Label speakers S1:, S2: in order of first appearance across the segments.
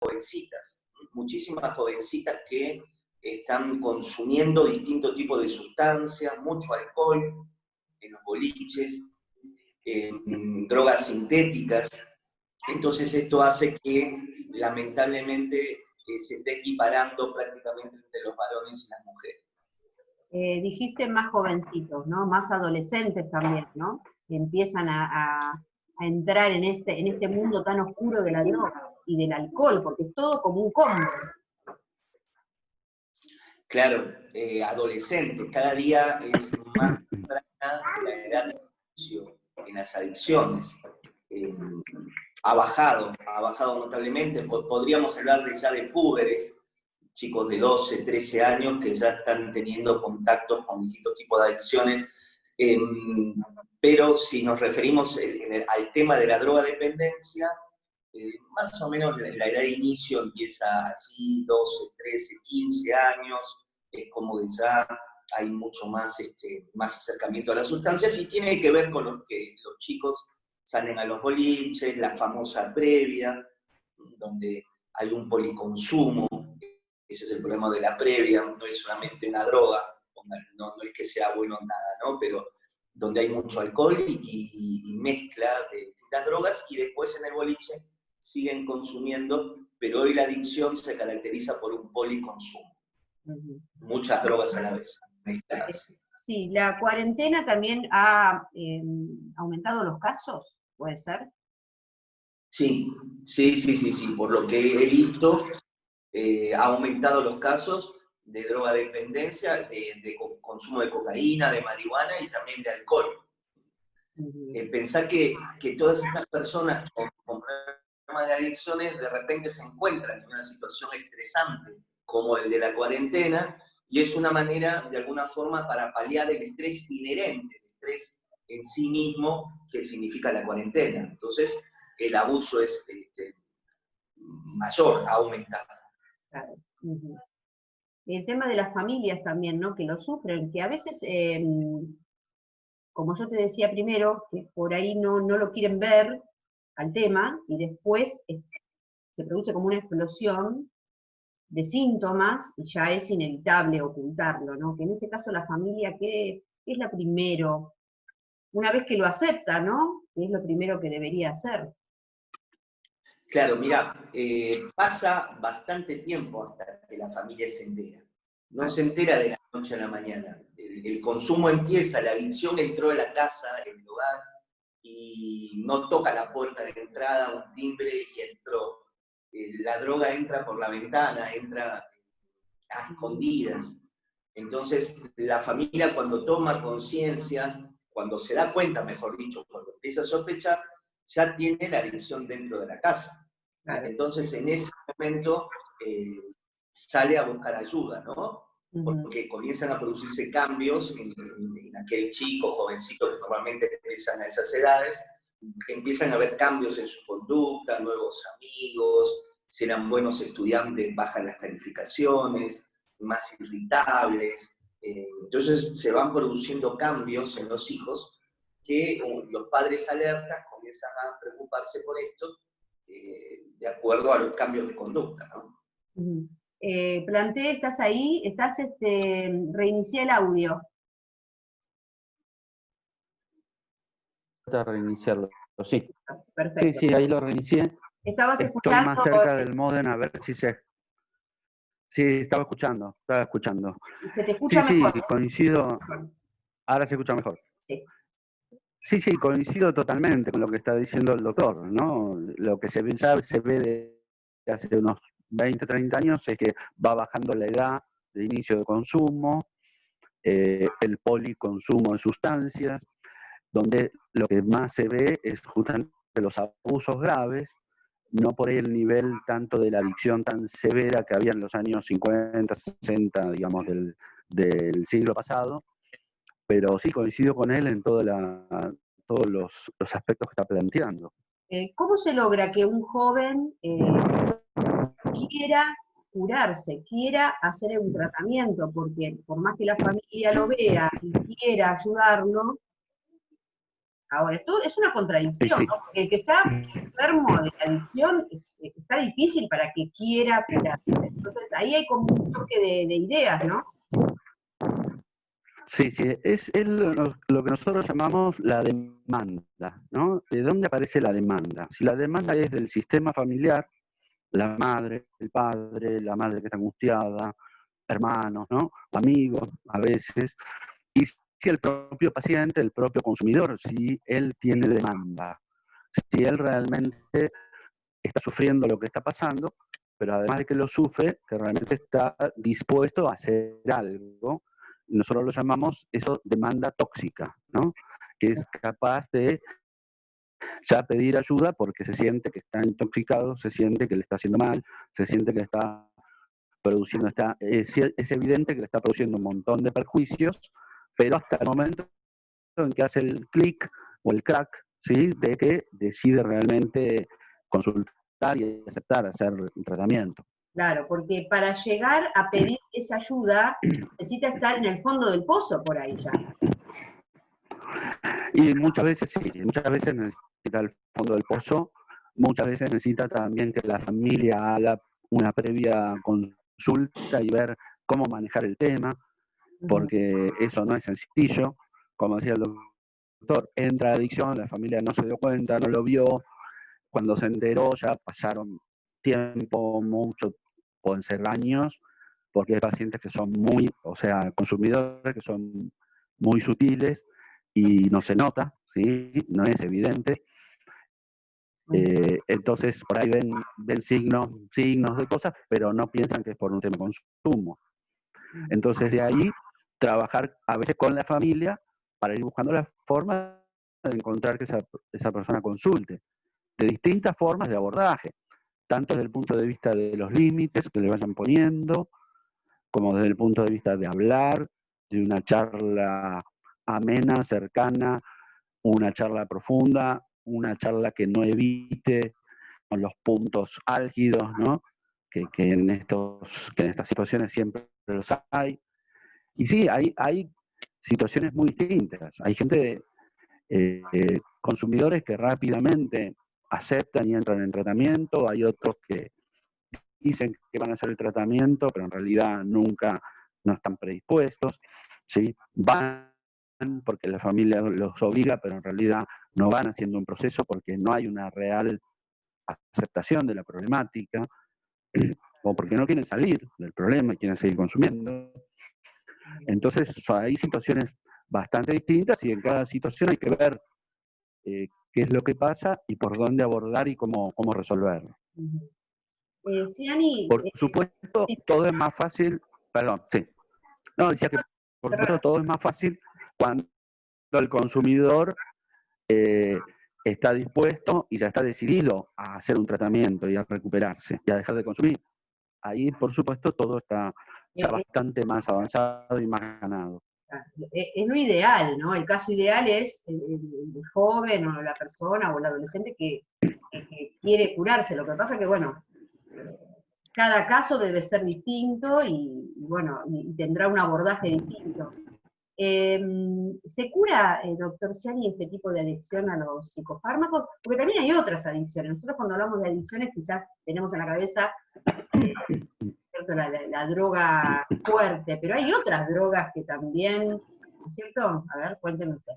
S1: jovencitas, muchísimas jovencitas que están consumiendo distintos tipos de sustancias, mucho alcohol en los boliches, drogas sintéticas. Entonces esto hace que lamentablemente se esté equiparando prácticamente entre los varones y las mujeres.
S2: Dijiste más jovencitos, ¿no? Más adolescentes también, ¿no? Que empiezan a entrar en este mundo tan oscuro de la droga y del alcohol, porque es todo como un combo.
S1: Claro, adolescentes, cada día es más temprana la edad de inicio en las adicciones. Ha bajado notablemente. Podríamos hablar ya de púberes, chicos de 12, 13 años que ya están teniendo contactos con distintos tipos de adicciones. Pero si nos referimos al tema de la drogadependencia, más o menos la edad de inicio empieza así, 12, 13, 15 años, es como que ya hay mucho más, más acercamiento a las sustancias y tiene que ver con lo que los chicos salen a los boliches, la famosa previa, donde hay un policonsumo. Ese es el problema de la previa, no es solamente una droga, no es que sea bueno nada, ¿no? Pero donde hay mucho alcohol y mezcla de distintas drogas, y después en el boliche siguen consumiendo, pero hoy la adicción se caracteriza por un policonsumo. Muchas drogas a la vez, mezcladas.
S2: Sí, la cuarentena también ha aumentado los casos, ¿puede ser?
S1: Sí, por lo que he visto, ha aumentado los casos de drogadependencia, de consumo de cocaína, de marihuana y también de alcohol. Pensar que todas estas personas con problemas de adicciones de repente se encuentran en una situación estresante como el de la cuarentena, y es una manera, de alguna forma, para paliar el estrés inherente, el estrés en sí mismo que significa la cuarentena. Entonces, el abuso es mayor, ha aumentado.
S2: Claro. El tema de las familias también, ¿no? Que lo sufren, que a veces, como yo te decía primero, que por ahí no lo quieren ver al tema, y después se produce como una explosión de síntomas, y ya es inevitable ocultarlo, ¿no? Que en ese caso la familia, ¿qué es lo primero? Una vez que lo acepta, ¿no? ¿Qué es lo primero que debería hacer?
S1: Claro, mira, pasa bastante tiempo hasta que la familia se entera. No se entera de la noche a la mañana. El consumo empieza, la adicción entró a la casa, en el hogar, y no toca la puerta de entrada, un timbre y entró. La droga entra por la ventana, entra a escondidas. Entonces, la familia cuando toma conciencia, cuando se da cuenta, mejor dicho, cuando empieza a sospechar, ya tiene la adicción dentro de la casa. Claro. Entonces, en ese momento, sale a buscar ayuda, ¿no? Porque comienzan a producirse cambios en aquel chico, jovencito que normalmente empiezan a esas edades, empiezan a haber cambios en su conducta, nuevos amigos, si eran buenos estudiantes, bajan las calificaciones, más irritables. Entonces se van produciendo cambios en los hijos que los padres alertas comienzan a preocuparse por esto de acuerdo a los cambios de conducta, ¿no?
S2: Planté, ¿estás ahí? Reinicié el audio.
S3: Reiniciarlo, sí.
S2: Perfecto.
S3: Sí, ahí lo reinicié.
S2: ¿Estabas
S3: Estoy
S2: escuchando?
S3: más cerca del módem a ver si se... Sí, estaba escuchando.
S2: Se te escucha mejor.
S3: Sí, coincido. Ahora se escucha mejor.
S2: Sí.
S3: Sí, coincido totalmente con lo que está diciendo el doctor, ¿no? Lo que se ve de hace unos 20, 30 años es que va bajando la edad de inicio de consumo, el policonsumo de sustancias, donde lo que más se ve es justamente los abusos graves, no por el nivel tanto de la adicción tan severa que había en los años 50, 60, digamos, del siglo pasado, pero sí coincido con él en todos los aspectos que está planteando.
S2: ¿Cómo se logra que un joven quiera curarse, quiera hacer un tratamiento? Porque por más que la familia lo vea y quiera ayudarlo, ahora, esto es una contradicción,
S3: Sí.
S2: ¿no? Porque el que está enfermo de adicción está difícil para que quiera curarse. Entonces ahí hay como un choque de ideas, ¿no?
S3: Sí, sí, es lo que nosotros llamamos la demanda, ¿no? ¿De dónde aparece la demanda? Si la demanda es del sistema familiar, la madre, el padre, la madre que está angustiada, hermanos, ¿no? Amigos, a veces, y si el propio paciente, el propio consumidor, si él tiene demanda, si él realmente está sufriendo lo que está pasando, pero además de que lo sufre, que realmente está dispuesto a hacer algo. Nosotros lo llamamos eso demanda tóxica, ¿no? Que es capaz de ya pedir ayuda porque se siente que está intoxicado, se siente que le está haciendo mal, se siente que está produciendo, es evidente que le está produciendo un montón de perjuicios, pero hasta el momento en que hace el clic o el crack, ¿sí? De que decide realmente consultar y aceptar hacer un tratamiento.
S2: Claro, porque para llegar a pedir esa ayuda necesita estar en el fondo del pozo por ahí ya.
S3: Y muchas veces sí, muchas veces necesita el fondo del pozo, muchas veces necesita también que la familia haga una previa consulta y ver cómo manejar el tema, porque eso no es sencillo. Como decía el doctor, entra la adicción, la familia no se dio cuenta, no lo vio, cuando se enteró ya pasaron tiempo, mucho, pueden ser años, porque hay pacientes que son muy, o sea, consumidores que son muy sutiles y no se nota, ¿sí? No es evidente. Entonces, por ahí ven signos de cosas, pero no piensan que es por un tema de consumo. Entonces, de ahí, trabajar a veces con la familia para ir buscando la forma de encontrar que esa persona consulte, de distintas formas de abordaje, tanto desde el punto de vista de los límites que le vayan poniendo, como desde el punto de vista de hablar, de una charla amena, cercana, una charla profunda, una charla que no evite los puntos álgidos, ¿no? Que en estas situaciones siempre los hay. Y sí, hay situaciones muy distintas. Hay gente, consumidores que rápidamente aceptan y entran en tratamiento, hay otros que dicen que van a hacer el tratamiento, pero en realidad nunca no están predispuestos, ¿sí? Van porque la familia los obliga, pero en realidad no van haciendo un proceso porque no hay una real aceptación de la problemática, o porque no quieren salir del problema y quieren seguir consumiendo. Entonces hay situaciones bastante distintas y en cada situación hay que ver qué es lo que pasa y por dónde abordar y cómo resolverlo.
S2: Siani,
S3: Por supuesto,
S2: sí,
S3: todo es más fácil, perdón, sí. No, decía que por supuesto todo es más fácil cuando el consumidor está dispuesto y ya está decidido a hacer un tratamiento y a recuperarse y a dejar de consumir. Ahí, por supuesto, todo está ya bastante más avanzado y más ganado.
S2: es lo ideal, ¿no? El caso ideal es el joven o la persona o el adolescente que quiere curarse. Lo que pasa que, bueno, cada caso debe ser distinto y bueno, y tendrá un abordaje distinto. ¿Se cura, doctor Siani, este tipo de adicción a los psicofármacos? Porque también hay otras adicciones. Nosotros cuando hablamos de adicciones quizás tenemos en la cabeza la droga fuerte, pero hay otras drogas que también, ¿no es cierto? A ver, cuénteme usted.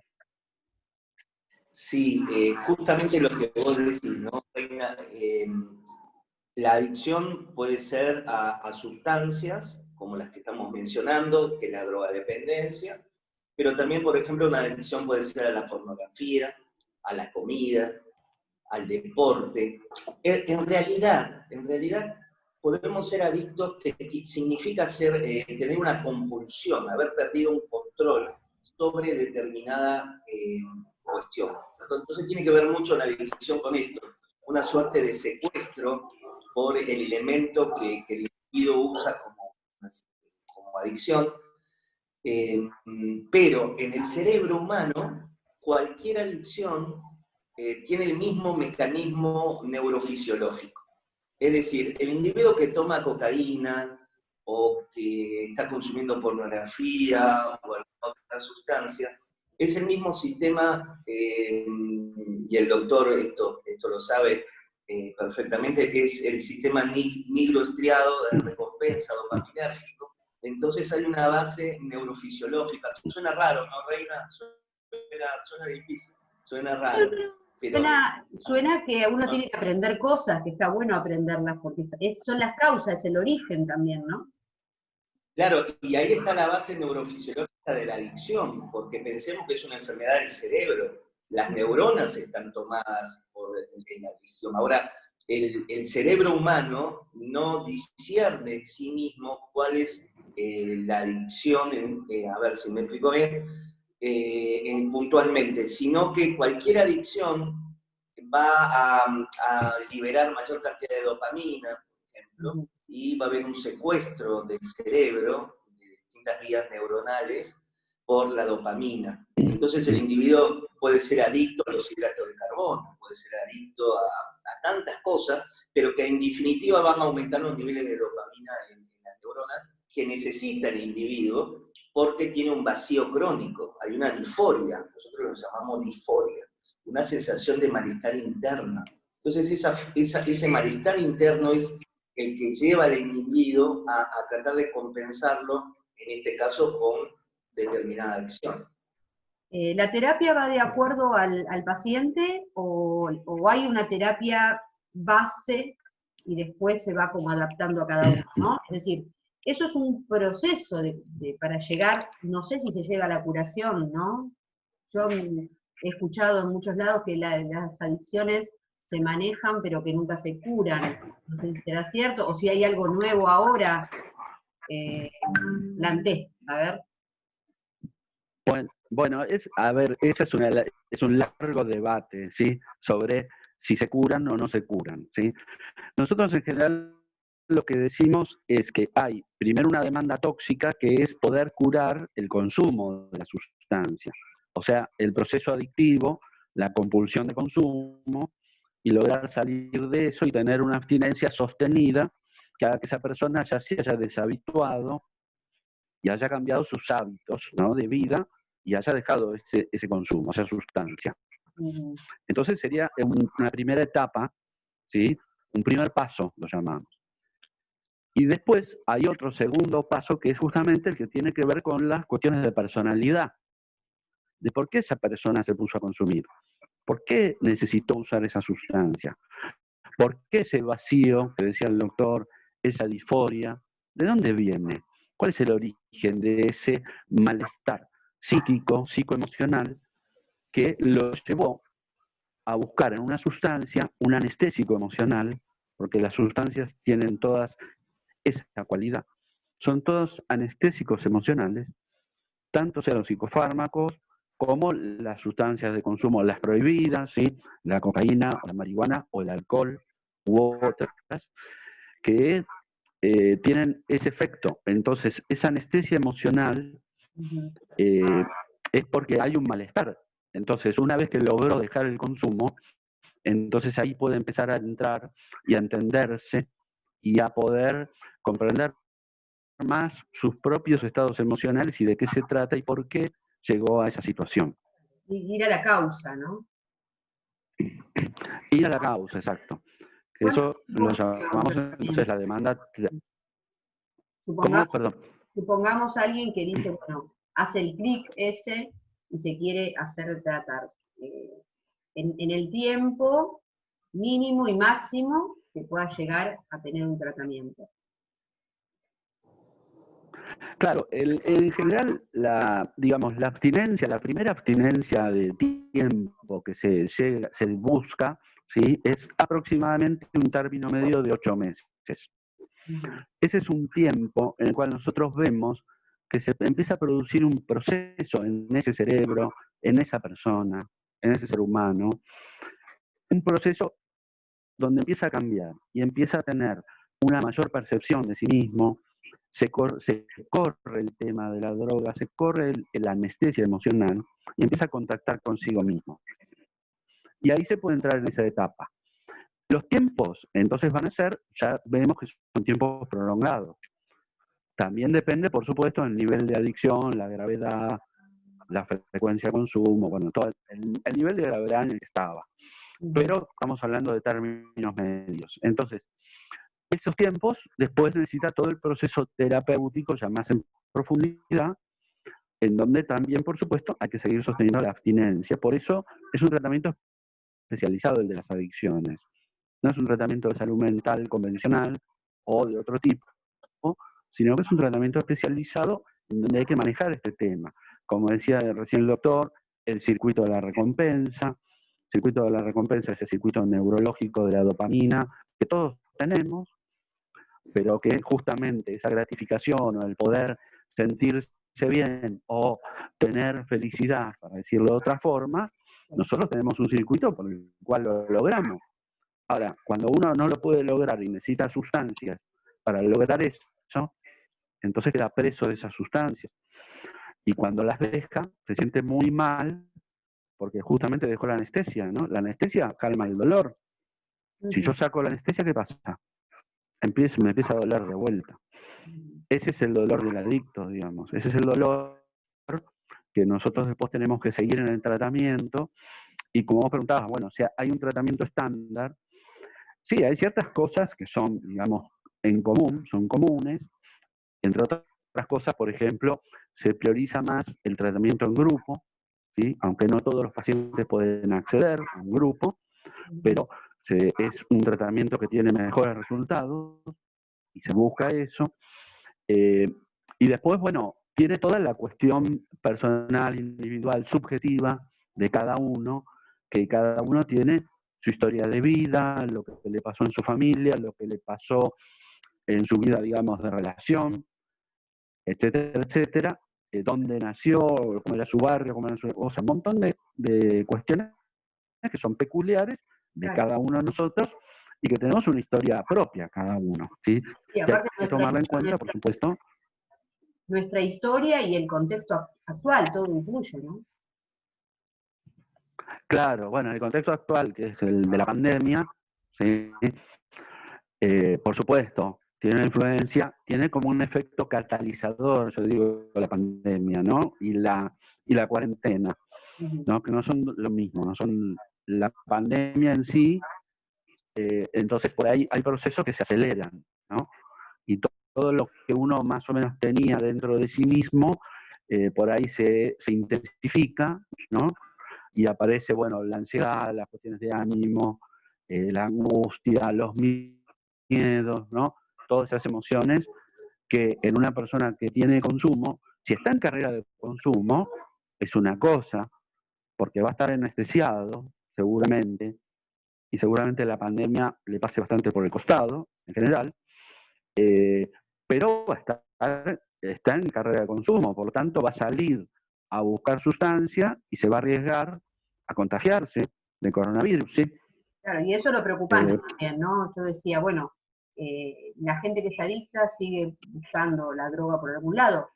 S1: Sí, justamente lo que vos decís, ¿no? La adicción puede ser a sustancias, como las que estamos mencionando, que es la drogadependencia, pero también, por ejemplo, una adicción puede ser a la pornografía, a la comida, al deporte. En realidad, podemos ser adictos, que significa tener una compulsión, haber perdido un control sobre determinada cuestión. Entonces tiene que ver mucho la adicción con esto, una suerte de secuestro por el elemento que el individuo usa como adicción. Pero en el cerebro humano, cualquier adicción tiene el mismo mecanismo neurofisiológico. Es decir, el individuo que toma cocaína o que está consumiendo pornografía o alguna otra sustancia, es el mismo sistema, y el doctor esto lo sabe, perfectamente, es el sistema nigroestriado de recompensa dopaminérgico. Entonces hay una base neurofisiológica. Suena raro, ¿no, Reina? Suena difícil, suena raro. Pero
S2: Suena que uno tiene que aprender cosas, que está bueno aprenderlas, porque son las causas, es el origen también, ¿no?
S1: claro, y ahí está la base neurofisiológica de la adicción, porque pensemos que es una enfermedad del cerebro. Las neuronas están tomadas por la adicción. Ahora, el cerebro humano no discierne en sí mismo cuál es la adicción, a ver si me explico bien, puntualmente, sino que cualquier adicción va a liberar mayor cantidad de dopamina, por ejemplo, y va a haber un secuestro del cerebro, de distintas vías neuronales, por la dopamina. Entonces el individuo puede ser adicto a los hidratos de carbono, puede ser adicto a tantas cosas, pero que en definitiva van a aumentar los niveles de dopamina en las neuronas que necesita el individuo porque tiene un vacío crónico, hay una disforia, nosotros lo llamamos disforia, una sensación de malestar interna. Entonces ese malestar interno es el que lleva al individuo a tratar de compensarlo, en este caso con determinada acción.
S2: ¿La terapia va de acuerdo al paciente o hay una terapia base y después se va como adaptando a cada uno, ¿no? Es decir, eso es un proceso para llegar, no sé si se llega a la curación, ¿no? Yo he escuchado en muchos lados que las adicciones se manejan pero que nunca se curan. No sé si será cierto o si hay algo nuevo ahora. Planté, a ver.
S3: Bueno, a ver, ese es un largo debate, ¿sí? Sobre si se curan o no se curan, ¿sí? Nosotros en general lo que decimos es que hay primero una demanda tóxica que es poder curar el consumo de la sustancia. O sea, el proceso adictivo, la compulsión de consumo y lograr salir de eso y tener una abstinencia sostenida que haga que esa persona ya se haya deshabituado y haya cambiado sus hábitos, ¿no?, de vida y haya dejado ese consumo, esa sustancia. Entonces sería una primera etapa, ¿sí? Un primer paso, lo llamamos. Y después hay otro segundo paso que es justamente el que tiene que ver con las cuestiones de personalidad, de por qué esa persona se puso a consumir, por qué necesitó usar esa sustancia, por qué ese vacío que decía el doctor, esa disforia, ¿de dónde viene? ¿Cuál es el origen de ese malestar psíquico, psicoemocional, que lo llevó a buscar en una sustancia un anestésico emocional, porque las sustancias tienen todas esa cualidad? Son todos anestésicos emocionales, tanto sean los psicofármacos como las sustancias de consumo, las prohibidas, ¿sí? La cocaína, o la marihuana, o el alcohol, u otras, que tienen ese efecto. Entonces, esa anestesia emocional es porque hay un malestar. Entonces, una vez que logró dejar el consumo, entonces ahí puede empezar a entrar y a entenderse y a poder comprender más sus propios estados emocionales y de qué se trata y por qué llegó a esa situación.
S2: Ir a la causa, ¿no?
S3: Ir a la causa, exacto. Eso lo llamamos entonces la demanda. ¿Cómo? Perdón.
S2: Supongamos a alguien que dice, bueno, hace el clic ese y se quiere hacer tratar. En el tiempo mínimo y máximo que pueda llegar a tener un tratamiento.
S3: Claro, en general, digamos, la abstinencia, la primera abstinencia de tiempo que se busca, ¿sí?, es aproximadamente un término medio de 8 meses. Ese es un tiempo en el cual nosotros vemos que se empieza a producir un proceso en ese cerebro, en esa persona, en ese ser humano, un proceso donde empieza a cambiar y empieza a tener una mayor percepción de sí mismo, se corre el tema de la droga, se corre la anestesia emocional y empieza a contactar consigo mismo. Y ahí se puede entrar en esa etapa. Los tiempos, entonces, van a ser, ya vemos que son tiempos prolongados. También depende, por supuesto, del nivel de adicción, la gravedad, la frecuencia de consumo, bueno, todo el nivel de gravedad en el que estaba. pero estamos hablando de términos medios. Entonces, esos tiempos después necesita todo el proceso terapéutico ya más en profundidad, en donde también, por supuesto, hay que seguir sosteniendo la abstinencia. Por eso es un tratamiento especializado el de las adicciones. No es un tratamiento de salud mental convencional o de otro tipo, sino que es un tratamiento especializado en donde hay que manejar este tema. Como decía recién el doctor, el circuito de la recompensa. El circuito de la recompensa es el circuito neurológico de la dopamina que todos tenemos, pero que justamente esa gratificación o el poder sentirse bien o tener felicidad, para decirlo de otra forma, nosotros tenemos un circuito por el cual lo logramos. Ahora, cuando uno no lo puede lograr y necesita sustancias para lograr eso, entonces queda preso de esas sustancias. Y cuando las deja, se siente muy mal porque justamente dejó la anestesia, ¿no? La anestesia calma el dolor. Si yo saco la anestesia, ¿qué pasa? Me empieza a doler de vuelta. Ese es el dolor del adicto, digamos. Ese es el dolor que nosotros después tenemos que seguir en el tratamiento. Y como vos preguntabas, bueno, o sea, hay un tratamiento estándar. Sí, hay ciertas cosas que son, digamos, en común, son comunes. Entre otras cosas, por ejemplo, se prioriza más el tratamiento en grupo, ¿sí? Aunque no todos los pacientes pueden acceder a un grupo, pero es un tratamiento que tiene mejores resultados y se busca eso. Y después, bueno, tiene toda la cuestión personal, individual, subjetiva de cada uno, que cada uno tiene su historia de vida, lo que le pasó en su familia, lo que le pasó en su vida, digamos, de relación, etcétera, etcétera, dónde nació, cómo era su barrio, cómo era su... O sea, un montón de cuestiones que son peculiares de cada uno de nosotros y que tenemos una historia propia cada uno, ¿sí?
S2: Y
S3: Y hay
S2: aparte
S3: que tomarla en cuenta, por supuesto.
S2: Nuestra historia y el contexto actual, todo influye, ¿no?
S3: Claro, bueno, en el contexto actual, que es el de la pandemia, ¿sí? Por supuesto, tiene una influencia, tiene como un efecto catalizador, yo digo, la pandemia, ¿no? Y la cuarentena, ¿no? Que no son lo mismo, no son la pandemia en sí, entonces por ahí hay procesos que se aceleran, ¿no? Y todo lo que uno más o menos tenía dentro de sí mismo, por ahí se intensifica, ¿no? Y aparece, bueno, la ansiedad, las cuestiones de ánimo, la angustia, los miedos, ¿no? Todas esas emociones que en una persona que tiene consumo, si está en carrera de consumo, es una cosa, porque va a estar anestesiado, seguramente, y seguramente la pandemia le pase bastante por el costado, en general, pero va a está en carrera de consumo, por lo tanto va a salir a buscar sustancia y se va a arriesgar a contagiarse de coronavirus, ¿sí?
S2: Claro, y eso es lo preocupante también, ¿no? Yo decía, bueno, la gente que se adicta sigue buscando la droga por algún lado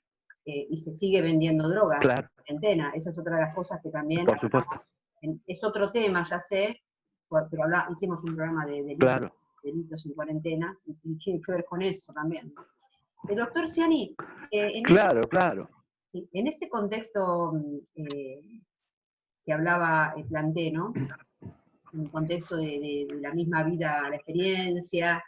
S2: y se sigue vendiendo droga en
S3: Claro,
S2: cuarentena. Esa es otra de las cosas que también,
S3: por supuesto,
S2: es otro tema, ya sé, pero hicimos un programa de
S3: claro.
S2: delitos en cuarentena y tiene que ver con eso también, ¿no? El doctor Ciani,
S3: Claro, claro.
S2: sí, en ese contexto que hablaba Planté, ¿no? En un contexto de la misma vida, la experiencia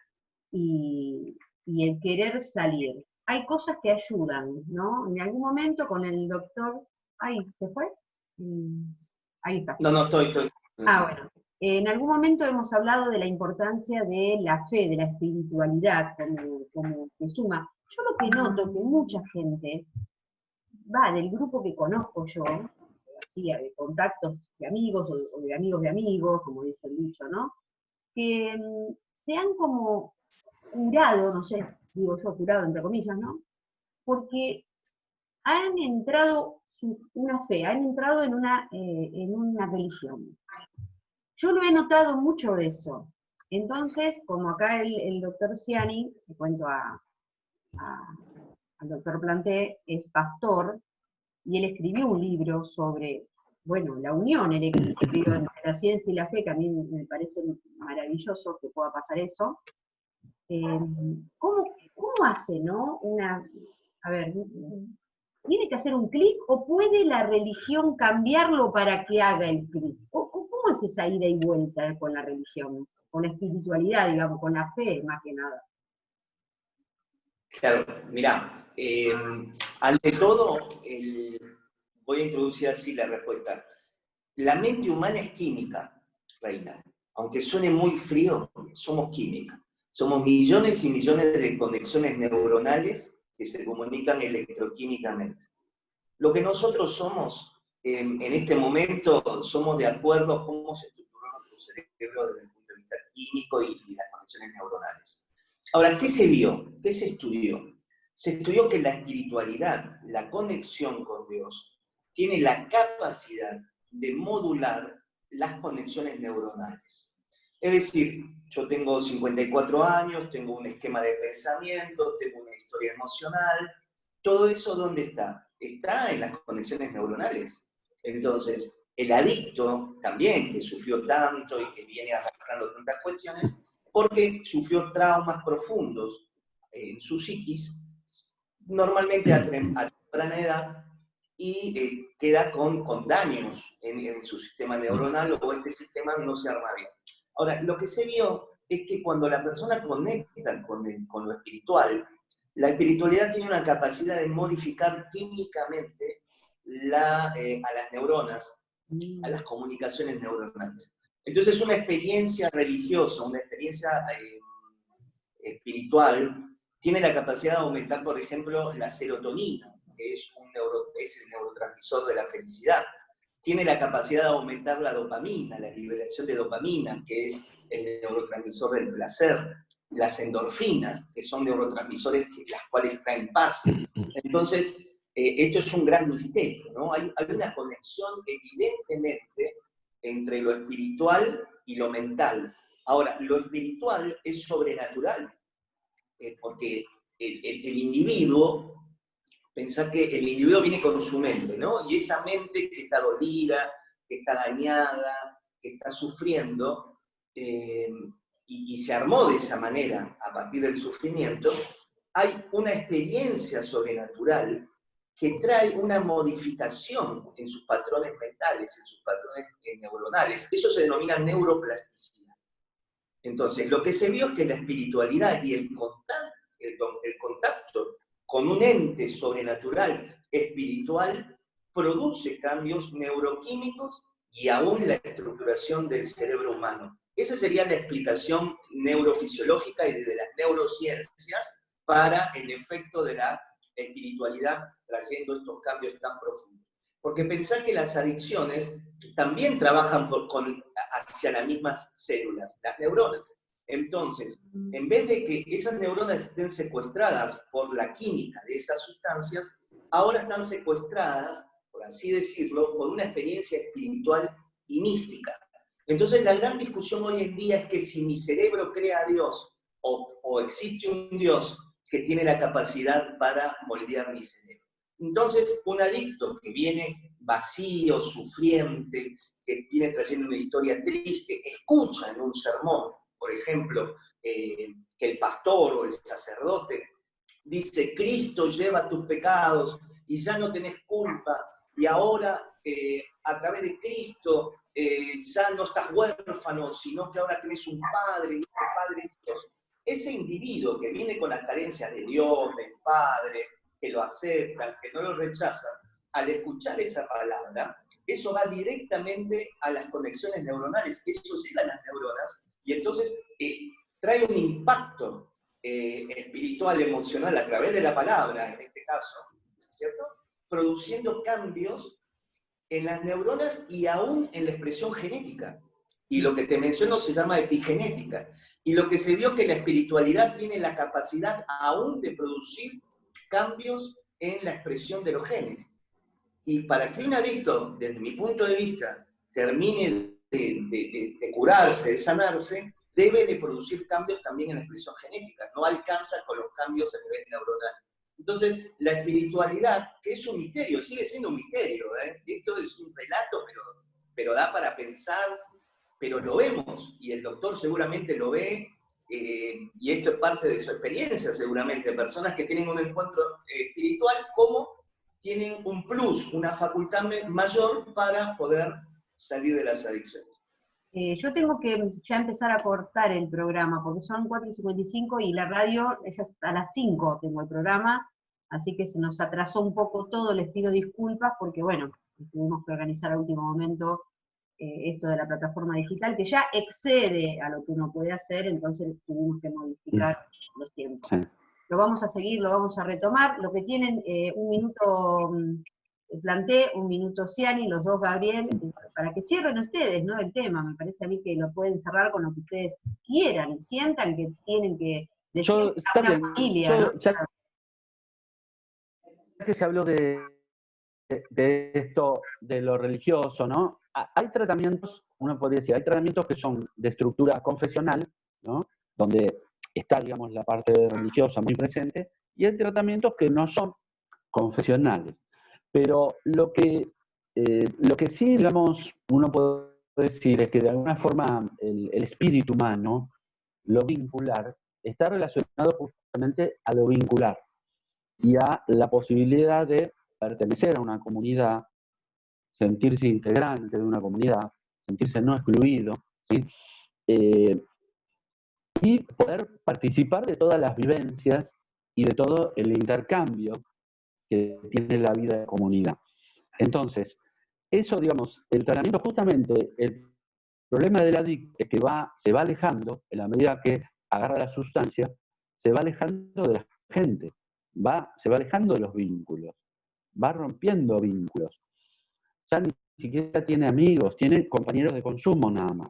S2: y el querer salir. Hay cosas que ayudan, ¿no? En algún momento con el doctor, ay, ¿se fue? Ahí está.
S1: No, estoy.
S2: Ah, bueno. En algún momento hemos hablado de la importancia de la fe, de la espiritualidad como que suma. Yo lo que noto que mucha gente va del grupo que conozco yo, así, de contactos de amigos o de amigos, como dice el dicho, ¿no? Que se han como curado, no sé, digo yo, curado entre comillas, ¿no? Porque han entrado una fe, han entrado en una religión. Yo lo he notado mucho eso. Entonces, como acá el doctor Ciani, te cuento al doctor Planté, es pastor, y él escribió un libro sobre, bueno, la unión, el equilibrio entre la ciencia y la fe, que a mí me parece maravilloso que pueda pasar eso. ¿Cómo hace, no? A ver, ¿tiene que hacer un clic o puede la religión cambiarlo para que haga el clic? ¿Cómo ¿Cómo es esa ida y vuelta con la religión? Con la espiritualidad, digamos, con la fe, más que nada.
S1: Claro, mirá, ante todo, voy a introducir así la respuesta. La mente humana es química, Reina. Aunque suene muy frío, somos química. Somos millones y millones de conexiones neuronales que se comunican electroquímicamente. Lo que nosotros somos, en este momento, somos de acuerdo a cómo se estructuró nuestro cerebro desde el punto de vista químico y las conexiones neuronales. Ahora, ¿qué se vio? ¿Qué se estudió? Se estudió que la espiritualidad, la conexión con Dios, tiene la capacidad de modular las conexiones neuronales. Es decir, yo tengo 54 años, tengo un esquema de pensamiento, tengo una historia emocional, todo eso ¿dónde está? Está en las conexiones neuronales. Entonces, el adicto también, que sufrió tanto y que viene arrastrando tantas cuestiones, porque sufrió traumas profundos en su psiquis, normalmente a temprana edad, y queda con daños en su sistema neuronal, o este sistema no se arma bien. Ahora, lo que se vio es que cuando la persona conecta con lo espiritual, la espiritualidad tiene una capacidad de modificar químicamente a las neuronas, a las comunicaciones neuronales. Entonces, una experiencia religiosa, una experiencia espiritual, tiene la capacidad de aumentar, por ejemplo, la serotonina, que es el neurotransmisor de la felicidad. Tiene la capacidad de aumentar la dopamina, la liberación de dopamina, que es el neurotransmisor del placer. Las endorfinas, que son neurotransmisores las cuales traen paz. Entonces, esto es un gran misterio, ¿no? Hay una conexión evidentemente entre lo espiritual y lo mental. Ahora, lo espiritual es sobrenatural, porque el individuo, pensar que el individuo viene con su mente, ¿no? Y esa mente que está dolida, que está dañada, que está sufriendo, y se armó de esa manera a partir del sufrimiento, hay una experiencia sobrenatural que trae una modificación en sus patrones mentales, en sus patrones neuronales. Eso se denomina neuroplasticidad. Entonces, lo que se vio es que la espiritualidad y el contacto con un ente sobrenatural, espiritual, produce cambios neuroquímicos y aún la estructuración del cerebro humano. Esa sería la explicación neurofisiológica y de las neurociencias para el efecto de la espiritualidad trayendo estos cambios tan profundos. Porque pensar que las adicciones también trabajan hacia las mismas células, las neuronas. Entonces, en vez de que esas neuronas estén secuestradas por la química de esas sustancias, ahora están secuestradas, por así decirlo, por una experiencia espiritual y mística. Entonces, la gran discusión hoy en día es que si mi cerebro crea a Dios o existe un Dios que tiene la capacidad para moldear mi cerebro. Entonces, un adicto que viene vacío, sufriente, que viene trayendo una historia triste, escucha en un sermón, por ejemplo, que el pastor o el sacerdote dice: Cristo lleva tus pecados y ya no tenés culpa, y ahora a través de Cristo ya no estás huérfano, sino que ahora tenés un Padre, y un Padre Dios. Ese individuo que viene con las carencias de Dios, del Padre, que lo aceptan, que no lo rechazan, al escuchar esa palabra, eso va directamente a las conexiones neuronales, eso llega a las neuronas, y entonces trae un impacto espiritual, emocional, a través de la palabra, en este caso, ¿cierto? Produciendo cambios en las neuronas y aún en la expresión genética. Y lo que te menciono se llama epigenética. Y lo que se vio es que la espiritualidad tiene la capacidad aún de producir cambios en la expresión de los genes. Y para que un adicto, desde mi punto de vista, termine de curarse, de sanarse, debe de producir cambios también en la expresión genética. No alcanza con los cambios a nivel neuronal. Entonces, la espiritualidad, que es un misterio, sigue siendo un misterio, ¿eh? Esto es un relato, pero da para pensar, pero lo vemos, y el doctor seguramente lo ve, y esto es parte de su experiencia seguramente. Personas que tienen un encuentro espiritual, como tienen un plus, una facultad mayor para poder salir de las adicciones.
S2: Yo tengo que ya empezar a cortar el programa, porque son 4:55 y la radio es hasta las 5 tengo el programa, así que se nos atrasó un poco todo, les pido disculpas, porque bueno, tuvimos que organizar a último momento esto de la plataforma digital, que ya excede a lo que uno puede hacer, entonces tuvimos que modificar los tiempos.
S3: Sí.
S2: Lo vamos a seguir, lo vamos a retomar, lo que tienen un minuto Planté, un minuto Ciani, los dos Gabriel, para que cierren ustedes, ¿no? El tema, me parece a mí que lo pueden cerrar con lo que ustedes quieran y sientan que tienen que decir
S3: Está
S2: a una
S3: bien,
S2: familia, ¿no?
S3: ya que se habló de esto, de lo religioso, ¿no? Hay tratamientos, uno podría decir, hay tratamientos que son de estructura confesional, ¿no? Donde está, digamos, la parte religiosa muy presente, y hay tratamientos que no son confesionales. Pero lo que sí, digamos, uno puede decir es que de alguna forma el espíritu humano, lo vincular, está relacionado justamente a lo vincular y a la posibilidad de pertenecer a una comunidad, sentirse integrante de una comunidad, sentirse no excluido, ¿sí? Y poder participar de todas las vivencias y de todo el intercambio que tiene la vida de comunidad. Entonces, eso, digamos, el tratamiento, justamente, el problema del adicto es que se va alejando, en la medida que agarra la sustancia, se va alejando de la gente, se va alejando de los vínculos, va rompiendo vínculos. Ya ni siquiera tiene amigos, tiene compañeros de consumo nada más.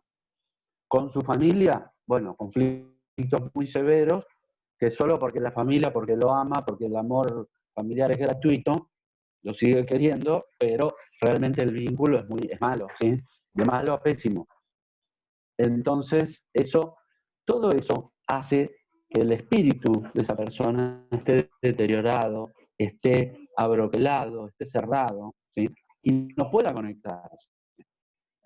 S3: Con su familia, bueno, conflictos muy severos, que solo porque la familia, porque lo ama, porque el amor familiar es gratuito, lo sigue queriendo, pero realmente el vínculo es malo, ¿sí? De malo a pésimo. Entonces, todo eso hace que el espíritu de esa persona esté deteriorado, esté abroquelado, esté cerrado, ¿sí? Y no pueda conectarse.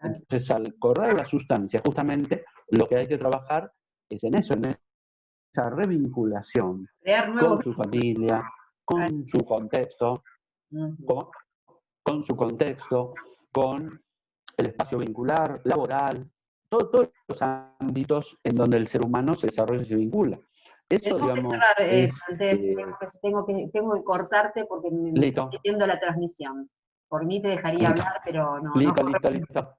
S3: Entonces, al correr la sustancia, justamente lo que hay que trabajar es en eso, en esa revinculación con su familia, con su contexto, con su contexto, con el espacio vincular, laboral, todos los ámbitos en donde el ser humano se desarrolla y se vincula. Eso, digamos,
S2: tengo que cortarte porque me estoy metiendo la transmisión. Por mí te dejaría hablar, pero no.
S3: Listo.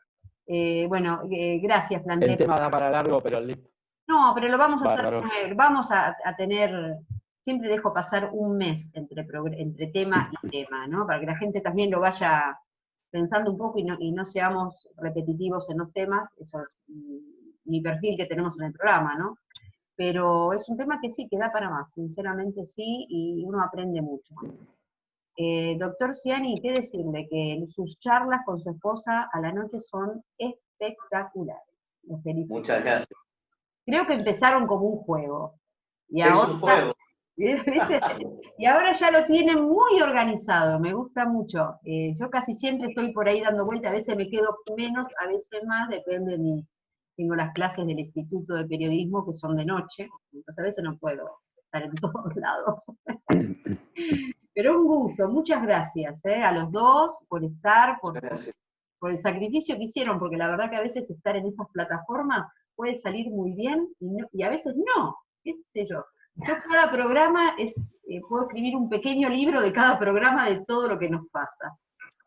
S2: Bueno, gracias, Planté.
S3: El tema da para largo, pero listo.
S2: No, pero lo vamos a hacer, vamos a tener, siempre dejo pasar un mes entre tema y tema, ¿no? Para que la gente también lo vaya pensando un poco y no seamos repetitivos en los temas, eso es mi perfil que tenemos en el programa, ¿no? Pero es un tema que sí, que da para más, sinceramente sí, y uno aprende mucho. Doctor Ciani, ¿qué decirle? Que sus charlas con su esposa a la noche son espectaculares. Los felicito.
S1: Muchas gracias.
S2: Creo que empezaron como un juego. Y
S1: es
S2: ahora,
S1: un juego.
S2: y ahora ya lo tienen muy organizado, me gusta mucho. Yo casi siempre estoy por ahí dando vuelta, a veces me quedo menos, a veces más, depende de mi... Tengo las clases del Instituto de Periodismo que son de noche, entonces a veces no puedo estar en todos lados. Pero un gusto, muchas gracias a los dos por estar, por el sacrificio que hicieron, porque la verdad que a veces estar en estas plataformas puede salir muy bien y a veces no, qué sé yo. Yo cada programa puedo escribir un pequeño libro de cada programa de todo lo que nos pasa.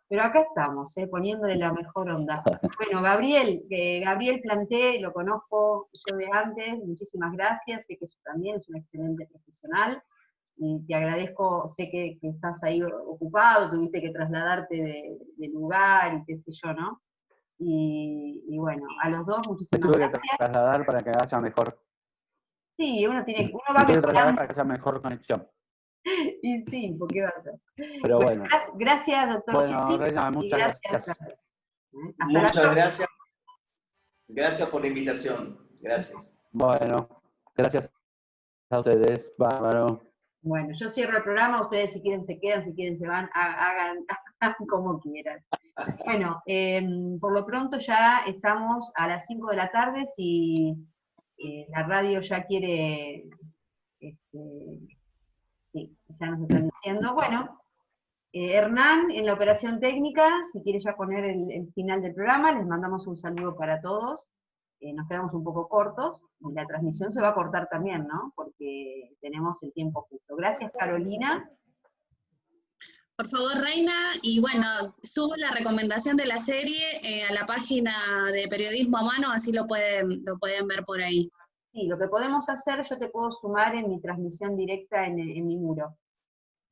S2: Pero acá estamos, poniéndole la mejor onda. Bueno, Gabriel Planté, lo conozco yo de antes, muchísimas gracias, sé que también es un excelente profesional, y te agradezco, sé que estás ahí ocupado, tuviste que trasladarte de lugar y qué sé yo, ¿no? Y bueno, a los dos muchísimas gracias.
S3: Me tuve que trasladar para que haya mejor.
S2: Sí, uno va
S3: mejorando. Para que haya mejor conexión.
S2: Y sí, ¿por qué va a ser?
S3: Pero bueno.
S2: Gracias, doctor.
S3: Bueno, Reina, muchas gracias.
S1: Muchas gracias. Gracias por la invitación. Gracias.
S3: Bueno, gracias a ustedes. Bárbaro.
S2: Bueno, yo cierro el programa, ustedes si quieren se quedan, si quieren se van, hagan como quieran. Bueno, por lo pronto ya estamos a las 5 de la tarde, si la radio ya quiere, sí, ya nos están diciendo. Bueno, Hernán en la operación técnica, si quiere ya poner el final del programa, les mandamos un saludo para todos. nos quedamos un poco cortos, y la transmisión se va a cortar también, ¿no? Porque tenemos el tiempo justo. Gracias, Carolina.
S4: Por favor, Reina, y bueno, subo la recomendación de la serie a la página de Periodismo a Mano, así lo pueden ver por ahí.
S2: Sí, lo que podemos hacer, yo te puedo sumar en mi transmisión directa en mi muro,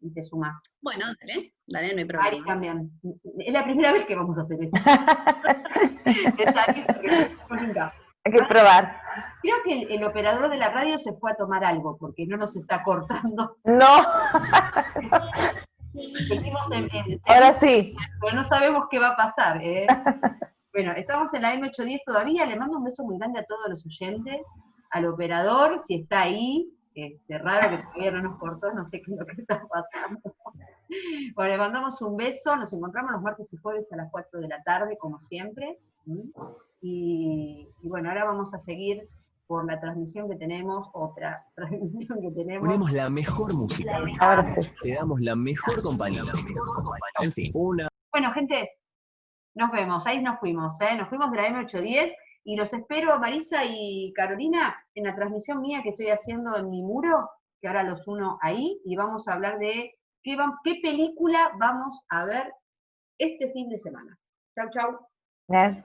S2: y te sumás.
S4: Bueno, dale, no hay
S2: Ari
S4: problema.
S2: también. Es la primera vez que vamos a hacer esto. Te aviso que no lo hicimos nunca.
S5: Hay que probar.
S2: Creo que el operador de la radio se fue a tomar algo, porque no nos está cortando.
S5: No,
S2: Seguimos
S5: ahora sí.
S2: pero no sabemos qué va a pasar. Bueno, estamos en la M810 todavía, le mando un beso muy grande a todos los oyentes, al operador, si está ahí, raro que todavía no nos cortó, no sé qué es lo que está pasando. Bueno, le mandamos un beso, nos encontramos los martes y jueves a las 4 de la tarde, como siempre. Y bueno, ahora vamos a seguir por la transmisión que tenemos, otra transmisión que tenemos.
S6: Ponemos la mejor música.
S5: Ahora sí.
S6: Te damos la mejor compañía. En fin, una...
S2: Bueno, gente, nos vemos, ahí nos fuimos de la M810, y los espero, Marisa y Carolina, en la transmisión mía que estoy haciendo en mi muro, que ahora los uno ahí, y vamos a hablar de qué película vamos a ver este fin de semana. Chau, chau.
S5: Bien.